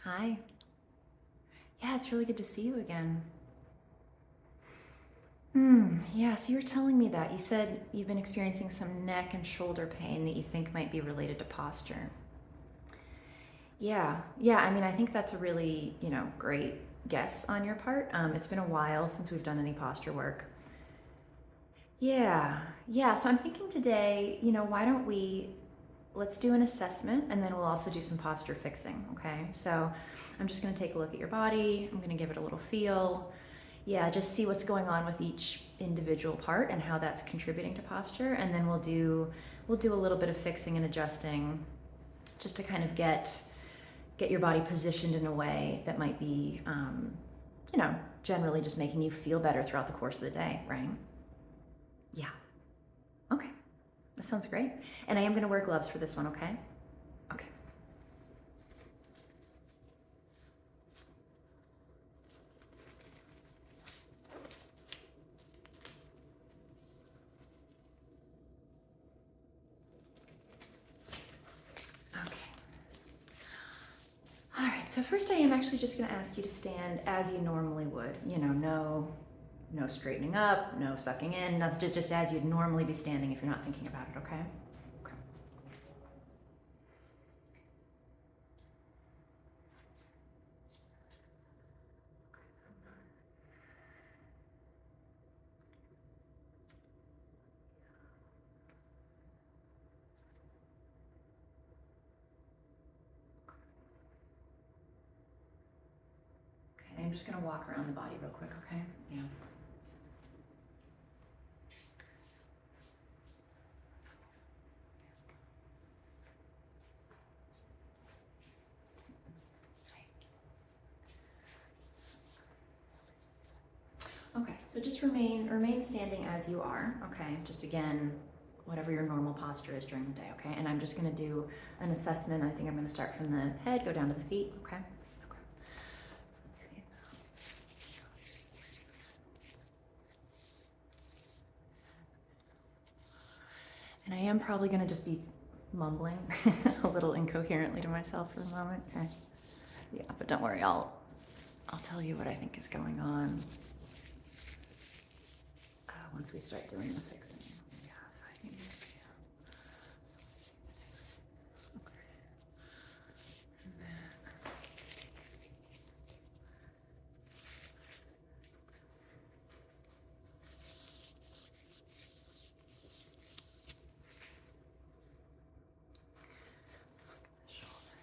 Hi. Yeah, it's really good to see you again. Yeah, so you were telling me that. You said you've been experiencing some neck and shoulder pain that you think might be related to posture. Yeah, I mean, I think that's a really, great guess on your part. It's been a while since we've done any posture work. Yeah, so I'm thinking today, why don't let's do an assessment and then we'll also do some posture fixing, okay? So I'm just gonna take a look at your body, I'm gonna give it a little feel. Yeah, just see what's going on with each individual part and how that's contributing to posture, and then we'll do a little bit of fixing and adjusting just to kind of get your body positioned in a way that might be, generally just making you feel better throughout the course of the day, right? Yeah. Okay. That sounds great. And I am going to wear gloves for this one, okay? Okay. Okay. All right. So first I am actually just going to ask you to stand as you normally would. No straightening up, no sucking in, nothing, just as you'd normally be standing if you're not thinking about it, okay? Okay. Okay. I'm just going to walk around the body real quick, okay? Yeah. Okay, so just remain standing as you are, okay? Just again, whatever your normal posture is during the day, okay? And I'm just gonna do an assessment. I think I'm gonna start from the head, go down to the feet, okay? Okay. Let's see. And I am probably gonna just be mumbling a little incoherently to myself for a moment, okay? Yeah, but don't worry, I'll tell you what I think is going on once we start doing the fixing. Yeah, so I think this is okay. And then the shoulder.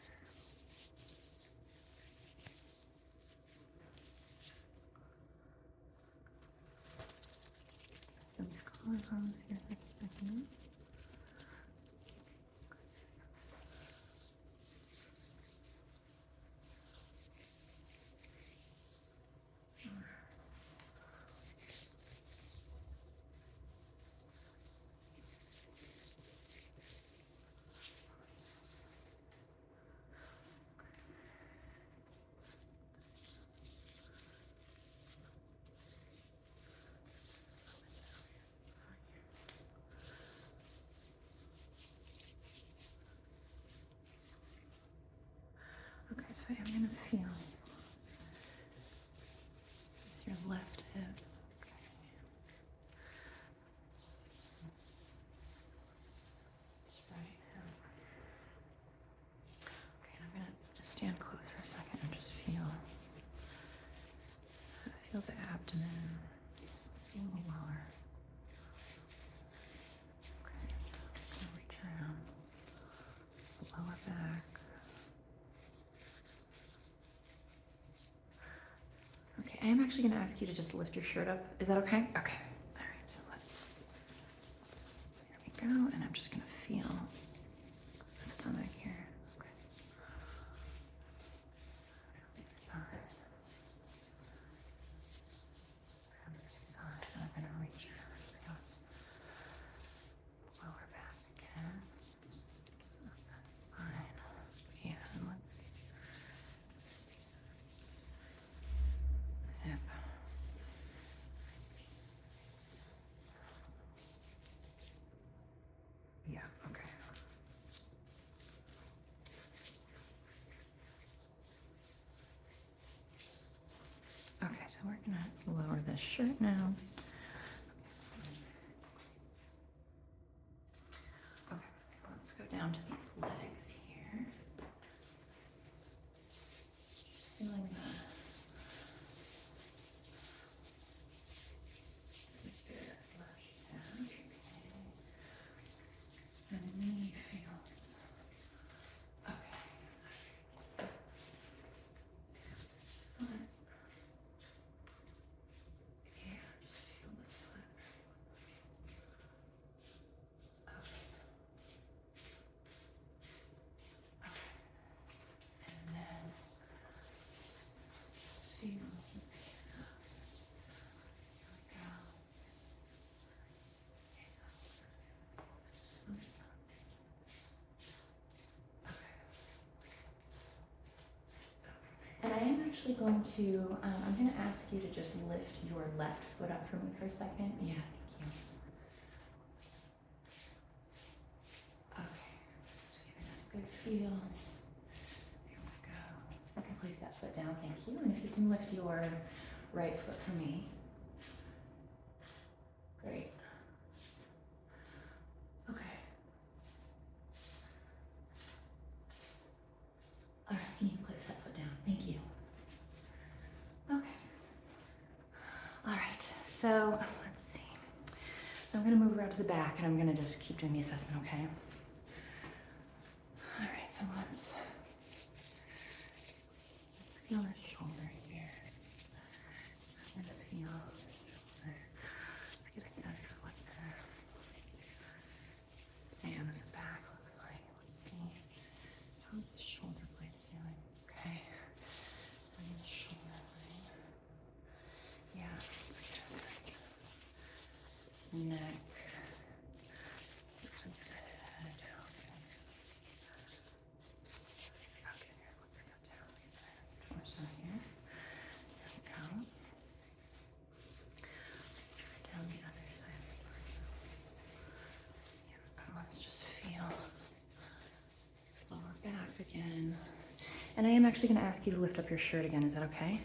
Some collarbones here for a second. Okay, so I'm gonna feel it's your left hip. Okay. It's right hip. Okay, I'm gonna just stand close for a second and just feel the abdomen, feel the lower. Okay, I'm gonna reach around the lower back. Okay, I am actually gonna ask you to just lift your shirt up. Is that okay? Okay. All right, so there we go, and I'm just gonna feel the stomach here. Okay. Side. Other side. I'm gonna reach around the lower back again. Up that spine. Yeah, and let's hip. Yeah, okay. so we're gonna lower this shirt now. Okay, let's go down to these legs here. Just feeling some spirit flush down. Okay. And knee feels. Okay. Foot. Yeah, just feel the foot. Okay. Okay. And then just feel, let's see. Here we go. Okay. And I am actually going to, I'm going to ask you to just lift your left foot up for me for a second. Yeah, thank you. Okay, just giving that a good feel. Here we go. You can place that foot down, thank you. And if you can lift your right foot for me. Great. Okay. All right, you can place that foot down. Thank you. Okay. All right, so let's see. So I'm gonna move around to the back and I'm gonna just keep doing the assessment, okay? All right, so let's feel the shoulder here. I'm gonna feel the shoulder. Let's get a sense of what the span of the back looks like. Let's see. How's the shoulder blade feeling? Okay. And the shoulder blade. Yeah, let's get a sense of this neck. Let's look at the head. Okay, let's go down this side. Torso here. There we go. Down the other side of the torso. Yeah, let's just feel this lower back again. And I am actually going to ask you to lift up your shirt again. Is that okay?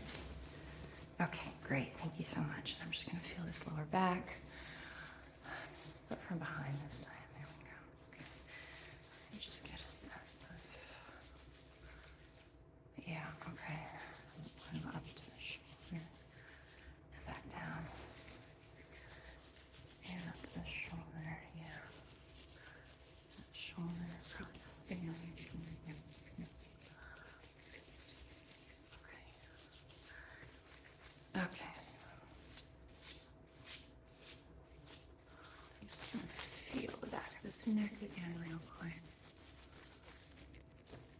Okay, great. Thank you so much. I'm just going to feel this lower back, but from behind this time. There we go. Okay. Let me just get a sense of. Yeah. Okay. Let's move up to the shoulder and back down, and up to the shoulder. Yeah. That shoulder across the span. Okay. Okay. I'm just going to feel the back of this neck again real quick.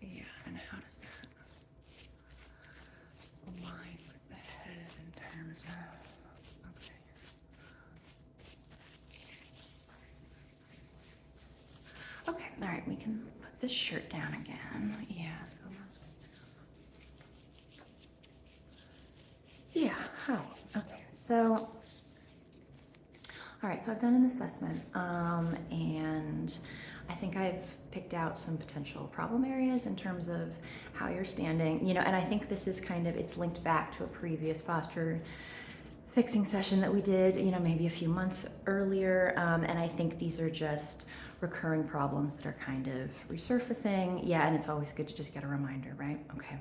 Yeah, and how does that align with the head in terms of, okay. Okay, all right, we can put this shirt down again. Yeah, so let's, yeah, hi. Okay, so, all right, so I've done an assessment, and I think I've picked out some potential problem areas in terms of how you're standing, you know, and I think this is kind of, it's linked back to a previous posture fixing session that we did, you know, maybe a few months earlier, and I think these are just recurring problems that are kind of resurfacing. Yeah, and it's always good to just get a reminder, right? Okay.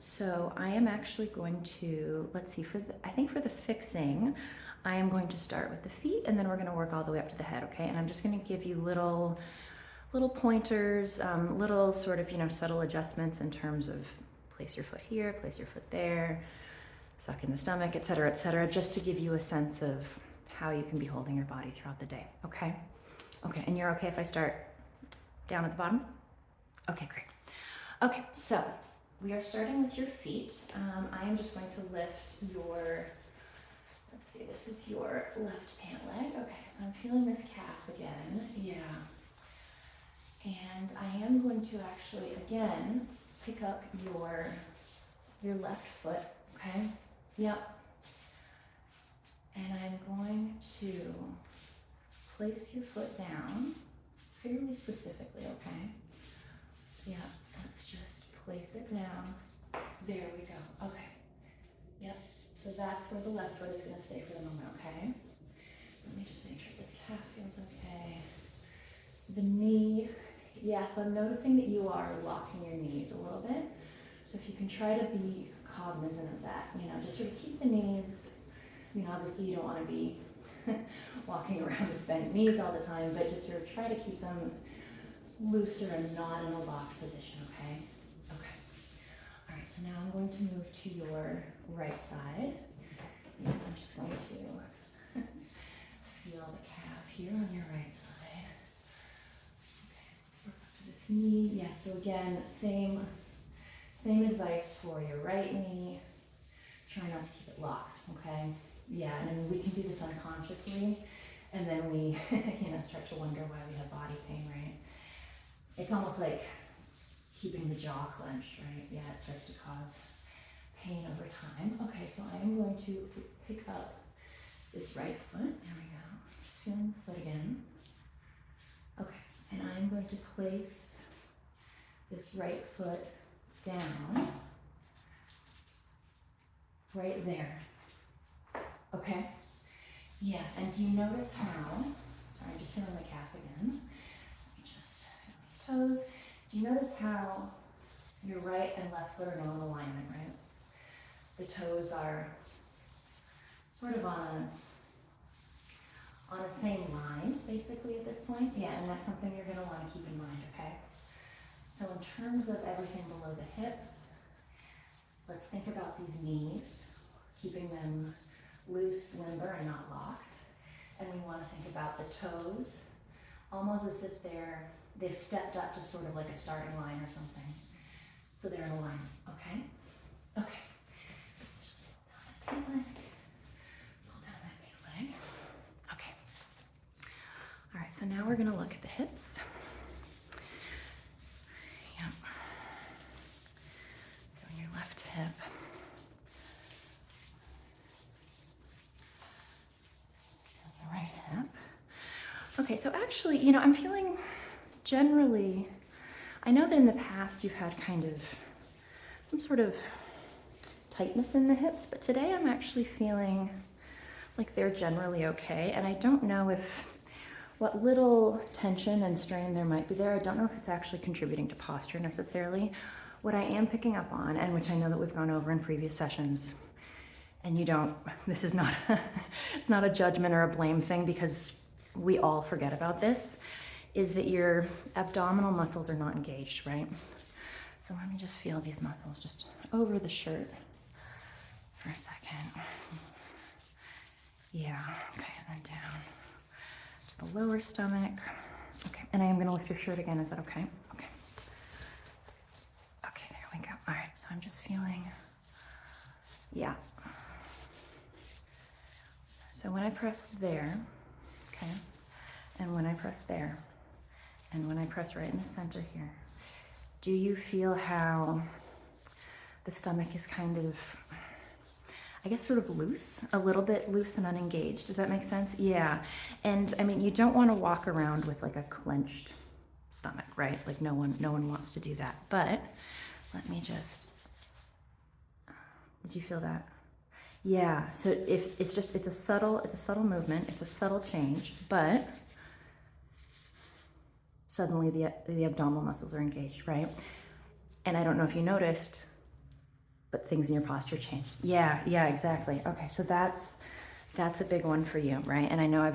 So I am actually going to, let's see, I think for the fixing, I am going to start with the feet and then we're going to work all the way up to the head, okay? And I'm just going to give you little pointers, little sort of, you know, subtle adjustments in terms of place your foot here, place your foot there, suck in the stomach, et cetera, just to give you a sense of how you can be holding your body throughout the day, okay? Okay, and you're okay if I start down at the bottom? Okay, great. Okay, so we are starting with your feet. I am just going to lift your, let's see, this is your left pant leg. Okay, so I'm feeling this calf again. Yeah. And I am going to actually, again, pick up your left foot, okay? Yep. And I'm going to place your foot down fairly specifically, okay? Yeah, let's just place it down. There we go. Okay. Yep. So that's where the left foot is going to stay for the moment, okay? Let me just make sure this calf feels okay. The knee, yeah, so I'm noticing that you are locking your knees a little bit. So if you can try to be cognizant of that, you know, just sort of keep the knees, I mean, obviously you don't want to be walking around with bent knees all the time, but just sort of try to keep them looser and not in a locked position, okay? Okay. All right, so now I'm going to move to your right side. And I'm just going to feel the calf here on your right side. Okay, let's work up to this knee. Yeah, so again, same advice for your right knee. Try not to keep it locked, okay? Yeah, and then we can do this unconsciously, and then we, start to wonder why we have body pain, right? It's almost like keeping the jaw clenched, right? Yeah, it starts to cause pain over time. Okay, so I am going to pick up this right foot. There we go. Just feeling the foot again. Okay, and I'm going to place this right foot down right there. Okay? Yeah, and do you notice how, sorry, I'm just feeling my calf again. Let me just feel these toes. Do you notice how your right and left foot are not in alignment, right? The toes are sort of on the same line, basically, at this point. Yeah, and that's something you're going to want to keep in mind, okay? So in terms of everything below the hips, let's think about these knees, keeping them loose, limber, and not locked. And we want to think about the toes, almost as if they've stepped up to sort of like a starting line or something. So they're in alignment, okay? Okay. Just pull down that pant leg. Pull down that pant leg. Okay. All right, so now we're going to look at the hips. Yep. Doing your left hip. Doing your right hip. Okay, so actually, I'm feeling generally, I know that in the past you've had kind of some sort of tightness in the hips, but today I'm actually feeling like they're generally okay. And I don't know if what little tension and strain there might be there, I don't know if it's actually contributing to posture necessarily. What I am picking up on, and which I know that we've gone over in previous sessions, and this is not, it's not a judgment or a blame thing because we all forget about this, is that your abdominal muscles are not engaged, right? So let me just feel these muscles just over the shirt for a second. Yeah, okay, and then down to the lower stomach. Okay, and I am gonna lift your shirt again, is that okay? Okay. Okay, there we go. All right, so I'm just feeling, yeah. So when I press there, okay, and when I press there, and when I press right in the center here, do you feel how the stomach is kind of, I guess, sort of loose, a little bit loose and unengaged? Does that make sense? Yeah. And I mean, you don't want to walk around with like a clenched stomach, right? Like no one wants to do that. But let me just, did you feel that? Yeah. So if it's a subtle movement, it's a subtle change, but suddenly the abdominal muscles are engaged, right? And I don't know if you noticed, but things in your posture change. Yeah, exactly. Okay, so that's a big one for you, right? And I know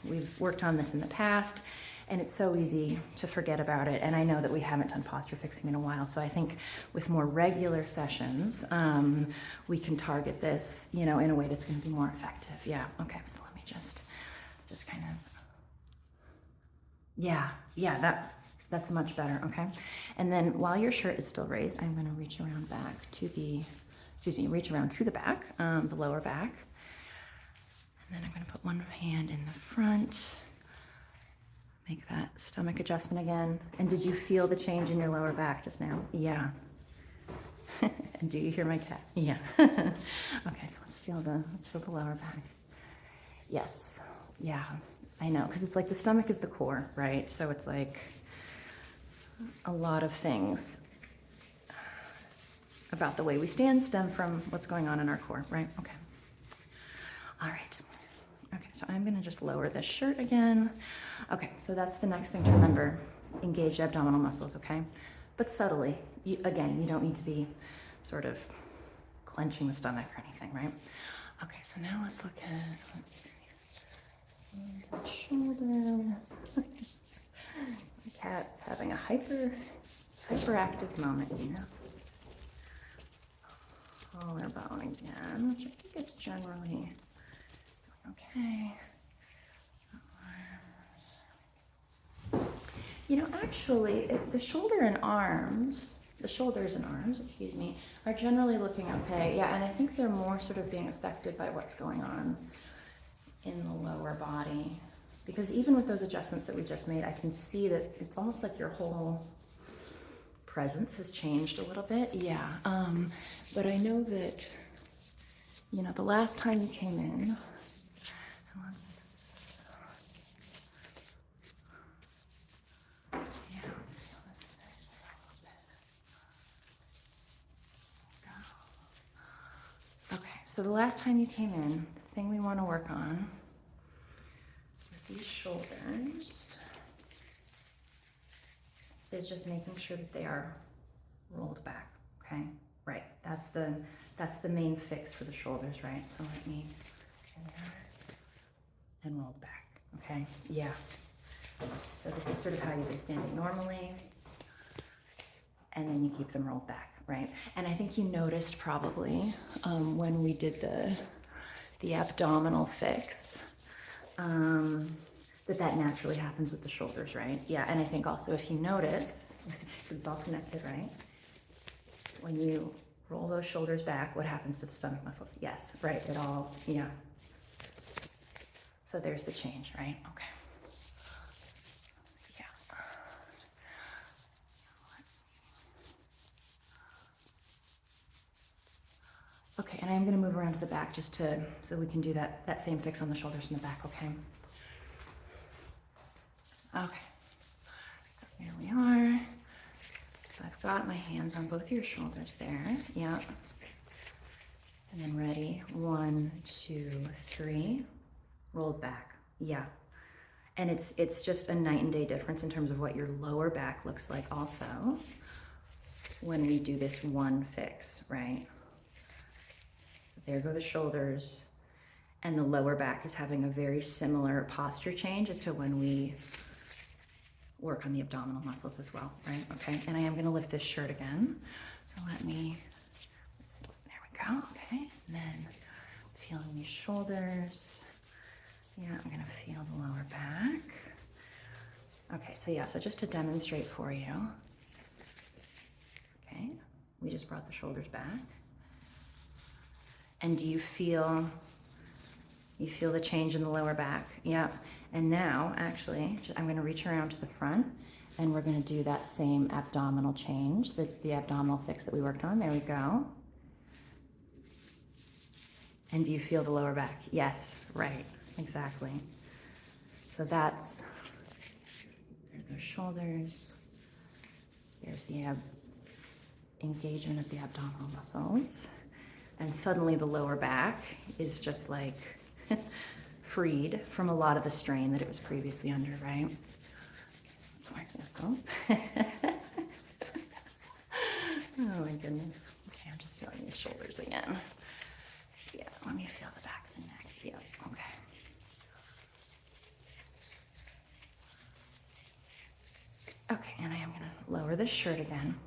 we've worked on this in the past, and it's so easy to forget about it. And I know that we haven't done posture fixing in a while, so I think with more regular sessions, we can target this, in a way that's going to be more effective. Yeah. Okay. So let me just kind of. Yeah, that's much better, okay? And then while your shirt is still raised, I'm gonna reach around to the back, the lower back. And then I'm gonna put one hand in the front, make that stomach adjustment again. And did you feel the change in your lower back just now? Yeah. And do you hear my cat? Yeah. Okay, so let's feel the lower back. Yes, yeah. I know, because it's like the stomach is the core, right? So it's like a lot of things about the way we stand stem from what's going on in our core, right? Okay. All right. Okay, so I'm gonna just lower this shirt again. Okay, so that's the next thing to remember. Engage abdominal muscles, okay? But subtly. Again, you don't need to be sort of clenching the stomach or anything, right? Okay, so now let's look at, let's see, shoulders. The cat's having a hyperactive moment, you know. Collarbone again, which I think is generally okay. You know, actually, the shoulders and arms, excuse me, are generally looking okay. Yeah, and I think they're more sort of being affected by what's going on in the lower body. Because even with those adjustments that we just made, I can see that it's almost like your whole presence has changed a little bit. Yeah, but I know that, you know, the last time you came in, so the last time you came in, the thing we want to work on with these shoulders is just making sure that they are rolled back, okay? Right, that's the main fix for the shoulders, right? So let me, and rolled back, okay? Yeah. So this is sort of how you've been standing normally, and then you keep them rolled back, right? And I think you noticed probably when we did the abdominal fix, that naturally happens with the shoulders, right? Yeah, and I think also if you notice, because it's all connected, right? When you roll those shoulders back, what happens to the stomach muscles? Yes, right, it all, yeah. So there's the change, right? Okay. Okay, and I'm gonna move around to the back just so we can do that same fix on the shoulders and the back, okay? Okay, so here we are. So I've got my hands on both your shoulders there, yeah. And then ready, 1, 2, 3, rolled back, yeah. And it's just a night and day difference in terms of what your lower back looks like also when we do this one fix, right? There go the shoulders, and the lower back is having a very similar posture change as to when we work on the abdominal muscles as well, right? Okay, and I am gonna lift this shirt again. So there we go, okay. And then feeling these shoulders. Yeah, I'm gonna feel the lower back. Okay, so yeah, so just to demonstrate for you, okay, we just brought the shoulders back. And do you feel the change in the lower back? Yeah. And now, actually, I'm going to reach around to the front, and we're going to do that same abdominal change, the abdominal fix that we worked on. There we go. And do you feel the lower back? Yes, right, exactly. So there's those shoulders. There's the engagement of the abdominal muscles. And suddenly the lower back is just like freed from a lot of the strain that it was previously under, right? Let's mark this up. Oh my goodness. Okay, I'm just feeling these shoulders again. Yeah, let me feel the back of the neck. Yeah, okay. Okay, and I am gonna lower this shirt again.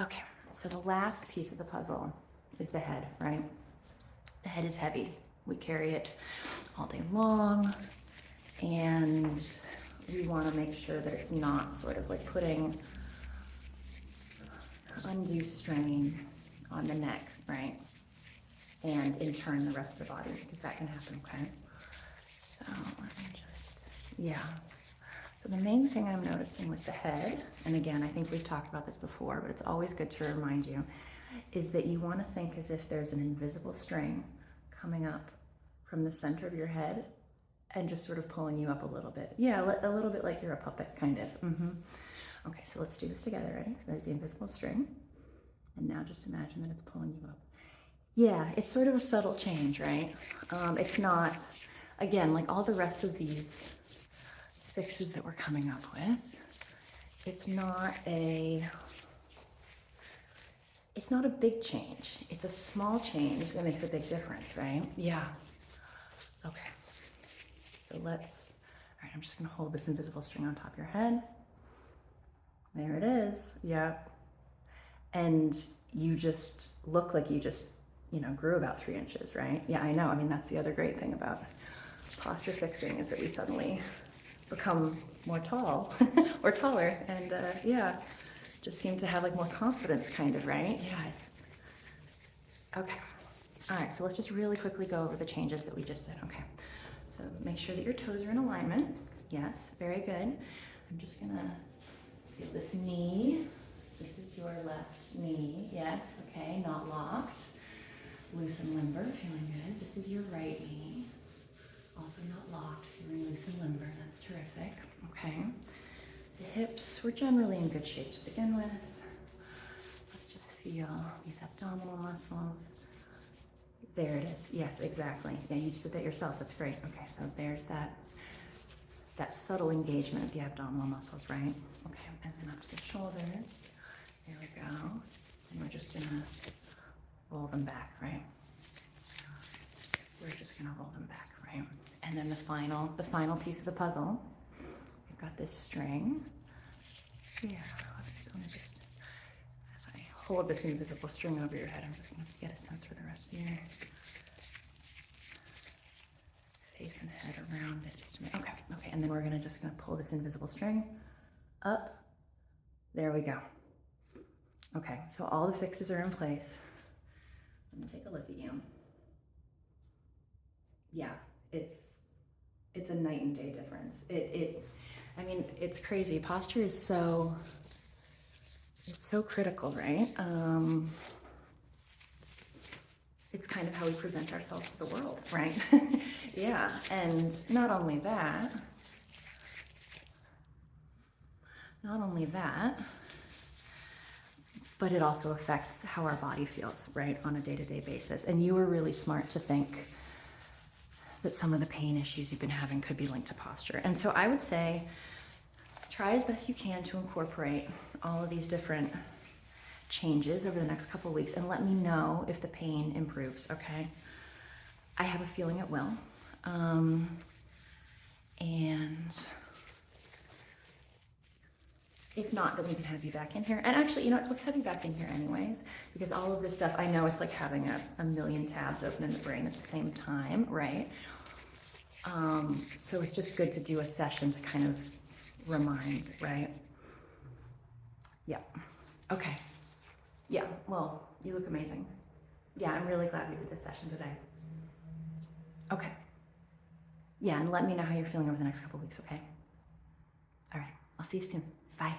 Okay, so the last piece of the puzzle is the head, right? The head is heavy. We carry it all day long, and we want to make sure that it's not sort of like putting undue strain on the neck, right? And in turn, the rest of the body, because that can happen, okay? So let me just, yeah. So the main thing I'm noticing with the head, and again, I think we've talked about this before, but it's always good to remind you, is that you want to think as if there's an invisible string coming up from the center of your head and just sort of pulling you up a little bit. Yeah, a little bit like you're a puppet, kind of. Okay, so let's do this together. Ready? So there's the invisible string. And now just imagine that it's pulling you up. Yeah, it's sort of a subtle change, right? It's not, again, like all the rest of these fixes that we're coming up with, it's not a big change. It's a small change that makes a big difference, right? Yeah. Okay. So all right, I'm just gonna hold this invisible string on top of your head. There it is. Yep. And you just look like you just, grew about 3 inches, right? Yeah, I know. I mean, that's the other great thing about posture fixing is that we suddenly become more tall or taller, and yeah, just seem to have like more confidence, kind of, right? Yeah, it's okay. All right, so let's just really quickly go over the changes that we just did. Okay, so make sure that your toes are in alignment. Yes, very good. I'm just gonna feel this knee. This is your left knee. Yes, okay, not locked. Loose and limber, feeling good. This is your right knee. Also not locked, feeling loose and limber. That's terrific. Okay. The hips were generally in good shape to begin with. Let's just feel these abdominal muscles. There it is. Yes, exactly. Yeah, you just did that yourself. That's great. Okay, so there's that subtle engagement of the abdominal muscles, right? Okay, and then up to the shoulders. There we go. And we're just gonna roll them back, right? We're just gonna roll them back, right? And then the final piece of the puzzle. We've got this string. Yeah, let me just, as I hold this invisible string over your head, I'm just gonna get a sense for the rest of your face and head around it just to make, okay, and then we're just gonna pull this invisible string up. There we go. Okay, so all the fixes are in place. Let me take a look at you. Yeah, it's a night and day difference. I mean, it's crazy. Posture is so critical, right? It's kind of how we present ourselves to the world, right? Yeah, and not only that, but it also affects how our body feels, right, on a day-to-day basis. And you were really smart to think that some of the pain issues you've been having could be linked to posture. And so I would say, try as best you can to incorporate all of these different changes over the next couple of weeks and let me know if the pain improves, okay? I have a feeling it will. And if not, then we can have you back in here. And actually, you know what, let's have you back in here anyways, because all of this stuff, I know it's like having a million tabs open in the brain at the same time, right? So it's just good to do a session to kind of remind, right? Yeah, okay. Yeah, well, you look amazing. Yeah, I'm really glad we did this session today. Okay. Yeah, and let me know how you're feeling over the next couple of weeks, okay? All right, I'll see you soon. Bye.